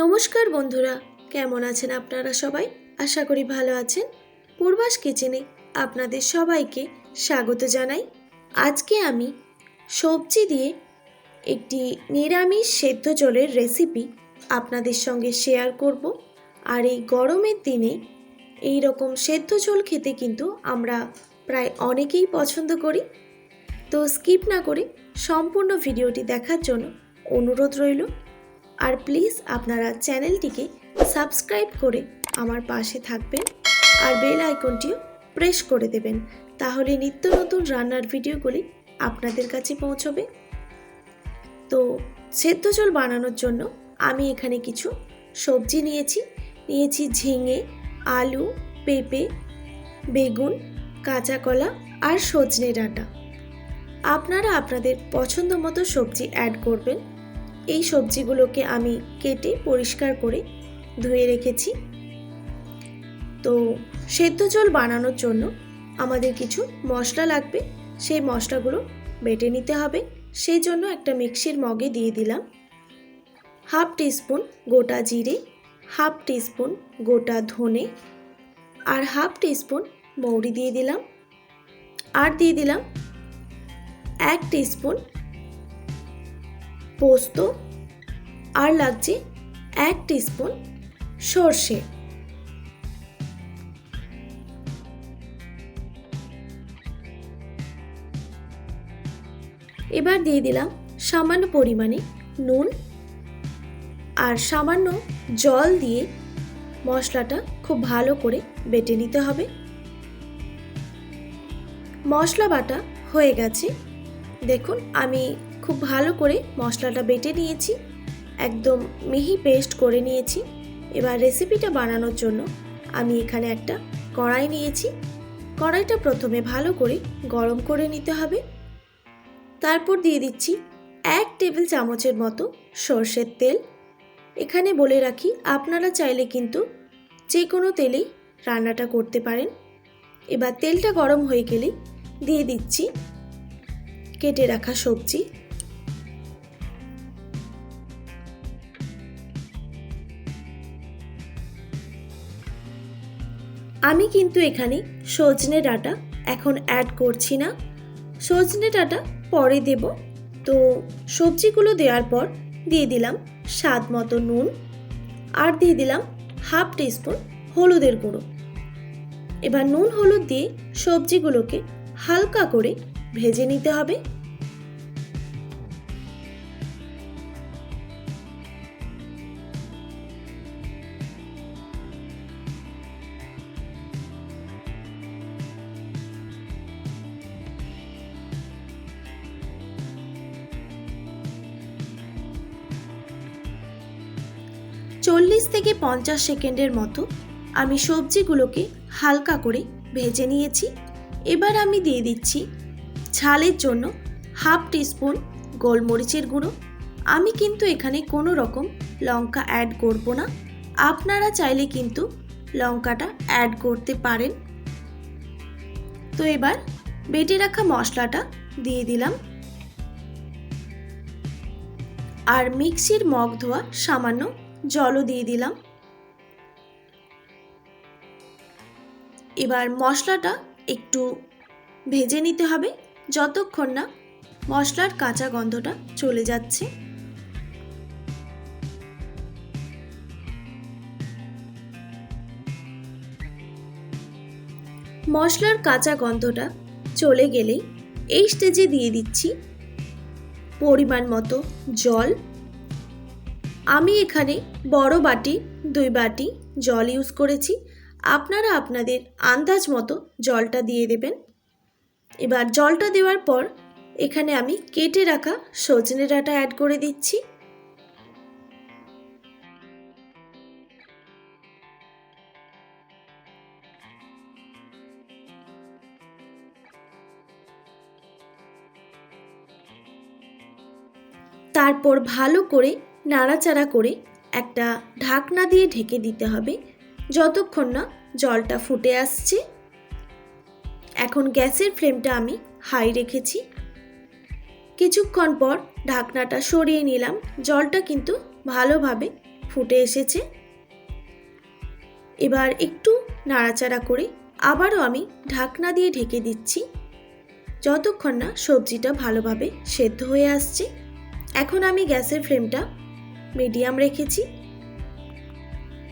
নমস্কার বন্ধুরা, কেমন আছেন আপনারা সবাই? আশা করি ভালো আছেন। পূর্বাস কিচেনে আপনাদের সবাইকে স্বাগত জানাই। আজকে আমি সবজি দিয়ে একটি নিরামিষ সেদ্ধ ঝোলের রেসিপি আপনাদের সঙ্গে শেয়ার করব। আর এই গরমের দিনে এই রকম সেদ্ধ ঝোল খেতে কিন্তু আমরা প্রায় অনেকেই পছন্দ করি। তো স্কিপ না করে সম্পূর্ণ ভিডিওটি দেখার জন্য অনুরোধ রইল। আর প্লিজ আপনারা চ্যানেলটিকে সাবস্ক্রাইব করে আমার পাশে থাকবেন আর বেল আইকনটিও প্রেস করে দেবেন, তাহলে নিত্য নতুন রান্নার ভিডিওগুলি আপনাদের কাছে পৌঁছবে। তো সেদ্ধ ঝোল বানানোর জন্য আমি এখানে কিছু সবজি নিয়েছি ঝিঙে, আলু, পেঁপে, বেগুন, কাঁচা কলা আর সজনে ডাঁটা। আপনারা আপনাদের পছন্দ মতো সবজি অ্যাড করবেন। এই সবজিগুলোকে আমি কেটে পরিষ্কার করে ধুয়ে রেখেছি। তো সেদ্ধ ঝোল বানানোর জন্য আমাদের কিছু মশলা লাগবে, সেই মশলাগুলো বেটে নিতে হবে। সেই জন্য একটা মিক্সির মগে দিয়ে দিলাম হাফ টিস্পুন গোটা জিরে, হাফ টিস্পুন গোটা ধনে আর হাফ টিস্পুন মৌরি দিয়ে দিলাম। আর দিয়ে দিলাম 1 টিস্পুন পোস্ত, আর লাগছে 1 টিস্পুন সর্ষে। এবার দিয়ে দিলাম সামান্য পরিমাণে নুন আর সামান্য জল দিয়ে মশলাটা খুব ভালো করে বেটে নিতে হবে। মশলা বাটা হয়ে গেছে, দেখুন আমি খুব ভালো করে মশলাটা বেটে নিয়েছি, একদম মিহি পেস্ট করে নিয়েছি। এবার রেসিপিটা বানানোর জন্য আমি এখানে একটা কড়াই নিয়েছি। কড়াইটা প্রথমে ভালো করে গরম করে নিতে হবে। তারপর দিয়ে দিচ্ছি 1 টেবিল চামচের মতো সর্ষের তেল। এখানে বলে রাখি, আপনারা চাইলে কিন্তু যে কোনো তেলেই রান্নাটা করতে পারেন। এবার তেলটা গরম হয়ে গেলেই দিয়ে দিচ্ছি কেটে রাখা সবজি। আমি কিন্তু এখানে সজনে ডাঁটা এখন অ্যাড করছি না, সজনে ডাঁটা পরে দেব। তো সবজিগুলো দেওয়ার পর দিয়ে দিলাম স্বাদ মতো নুন আর দিয়ে দিলাম হাফ টিস্পুন হলুদের গুঁড়ো। এবার নুন হলুদ দিয়ে সবজিগুলোকে হালকা করে ভেজে নিতে হবে। চল্লিশ থেকে 50 সেকেন্ডের মতো আমি সবজিগুলোকে হালকা করে ভেজে নিয়েছি। এবার আমি দিয়ে দিচ্ছি ঝালের জন্য হাফ টিস্পুন গোলমরিচের গুঁড়ো। আমি কিন্তু এখানে কোনো রকম লঙ্কা অ্যাড করব না, আপনারা চাইলে কিন্তু লঙ্কাটা অ্যাড করতে পারেন। তো এবার বেটে রাখা মশলাটা দিয়ে দিলাম আর মিক্সির মগ ধোয়া সামান্য জলও দিয়ে দিলাম। এবার মশলাটা একটু ভেজে নিতে হবে যতক্ষণ না মশলার কাঁচা গন্ধটা চলে যাচ্ছে। মশলার কাঁচা গন্ধটা চলে গেলেই এই স্টেজে দিয়ে দিচ্ছি পরিমাণ মতো জল। আমি এখানে বড় বাটি 2 বাটি জল ইউজ করেছি, আপনারা আপনাদের আন্দাজ মতো জলটা দিয়ে দেবেন। এবার জলটা দেওয়ার পর এখানে আমি কেটে রাখা সজনে ডাঁটা অ্যাড করে দিচ্ছি। তারপর ভালো করে নাড়াচাড়া করে একটা ঢাকনা দিয়ে ঢেকে দিতে হবে যতক্ষণ না জলটা ফুটে আসছে। এখন গ্যাসের ফ্লেমটা আমি হাই রেখেছি। কিছুক্ষণ পর ঢাকনাটা সরিয়ে নিলাম, জলটা কিন্তু ভালোভাবে ফুটে এসেছে। এবার একটু নাড়াচাড়া করে আবারও আমি ঢাকনা দিয়ে ঢেকে দিচ্ছি যতক্ষণ না সবজিটা ভালোভাবে সেদ্ধ হয়ে আসছে। এখন আমি গ্যাসের ফ্লেমটা মিডিয়াম রেখেছি।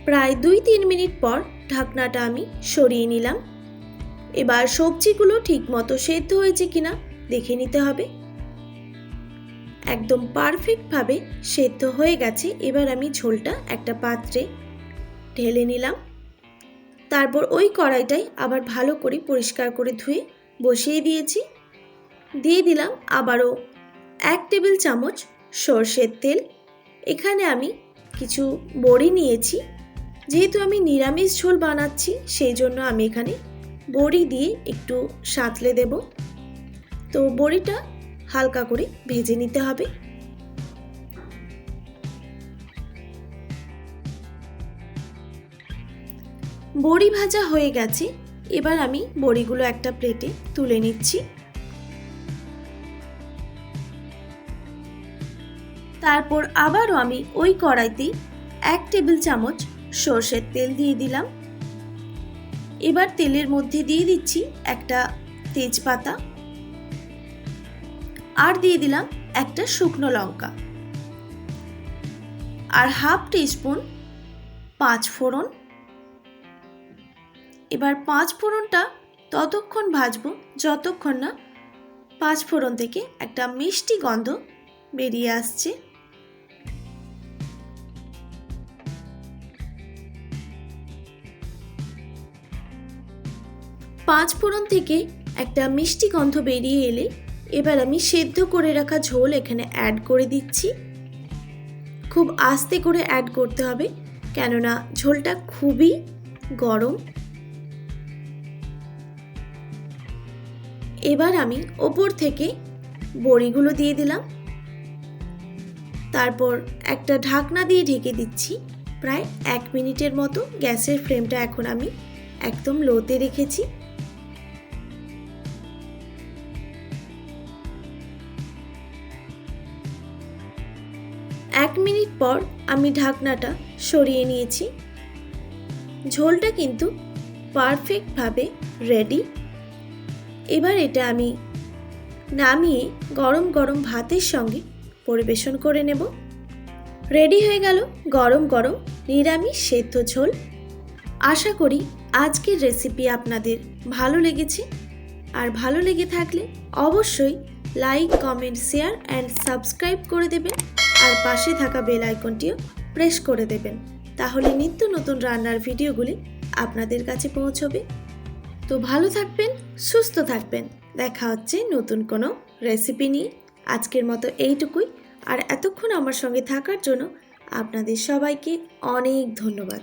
প্রায় 2-3 মিনিট পর ঢাকনাটা আমি সরিয়ে নিলাম। এবার সবজিগুলো ঠিকমতো সেদ্ধ হয়েছে কিনা দেখে নিতে হবে। একদম পারফেক্টভাবে সেদ্ধ হয়ে গেছে। এবার আমি ঝোলটা একটা পাত্রে ঢেলে নিলাম। তারপর ওই কড়াইটাই আবার ভালো করে পরিষ্কার করে ধুয়ে বসিয়ে দিয়েছি। দিয়ে দিলাম আবারও 1 টেবিল চামচ সরষের তেল। এখানে আমি কিছু বড়ি নিয়েছি। যেহেতু আমি নিরামিষ ঝোল বানাচ্ছি সেই জন্য আমি এখানে বড়ি দিয়ে একটু সাঁতলে দেব। তো বড়িটা হালকা করে ভেজে নিতে হবে। বড়ি ভাজা হয়ে গেছে। এবার আমি বড়িগুলো একটা প্লেটে তুলে নিচ্ছি। তারপর আবারও আমি ওই কড়াইতেই 1 টেবিল চামচ সরষের তেল দিয়ে দিলাম। এবার তেলের মধ্যে দিয়ে দিচ্ছি একটা তেজপাতা আর দিয়ে দিলাম একটা শুকনো লঙ্কা আর হাফ টিস্পুন 5 ফোড়ন। এবার 5 ফোড়নটা ততক্ষণ ভাজবো যতক্ষণ না 5 ফোড়ন থেকে একটা মিষ্টি গন্ধ বেরিয়ে আসছে। পাঁচ ফোড়ন থেকে একটা মিষ্টি গন্ধ বেরিয়ে এলে এবার আমি সেদ্ধ করে রাখা ঝোল এখানে অ্যাড করে দিচ্ছি। খুব আস্তে করে অ্যাড করতে হবে, কেননা ঝোলটা খুবই গরম। এবার আমি ওপর থেকে বড়িগুলো দিয়ে দিলাম। তারপর একটা ঢাকনা দিয়ে ঢেকে দিচ্ছি প্রায় 1 মিনিটের মতো। গ্যাসের ফ্লেমটা এখন আমি একদম লোতে রেখেছি। 1 মিনিট পর আমি ঢাকনাটা সরিয়ে নিয়েছি। ঝোলটা কিন্তু পারফেক্টভাবে রেডি। এবার এটা আমি নামিয়ে গরম গরম ভাতের সঙ্গে পরিবেশন করে নেব। রেডি হয়ে গেল গরম গরম নিরামিষ সেদ্ধ ঝোল। আশা করি আজকের রেসিপি আপনাদের ভালো লেগেছে। আর ভালো লেগে থাকলে অবশ্যই like, comment, share and subscribe করে দেবেন। আর পাশে থাকা বেল আইকনটিও প্রেস করে দেবেন, তাহলে নিত্য নতুন রান্নার ভিডিওগুলি আপনাদের কাছে পৌঁছবে। তো ভালো থাকবেন, সুস্থ থাকবেন। দেখা হচ্ছে নতুন কোনো রেসিপি নিয়ে। আজকের মতো এইটুকুই। আর এতক্ষণ আমার সঙ্গে থাকার জন্য আপনাদের সবাইকে অনেক ধন্যবাদ।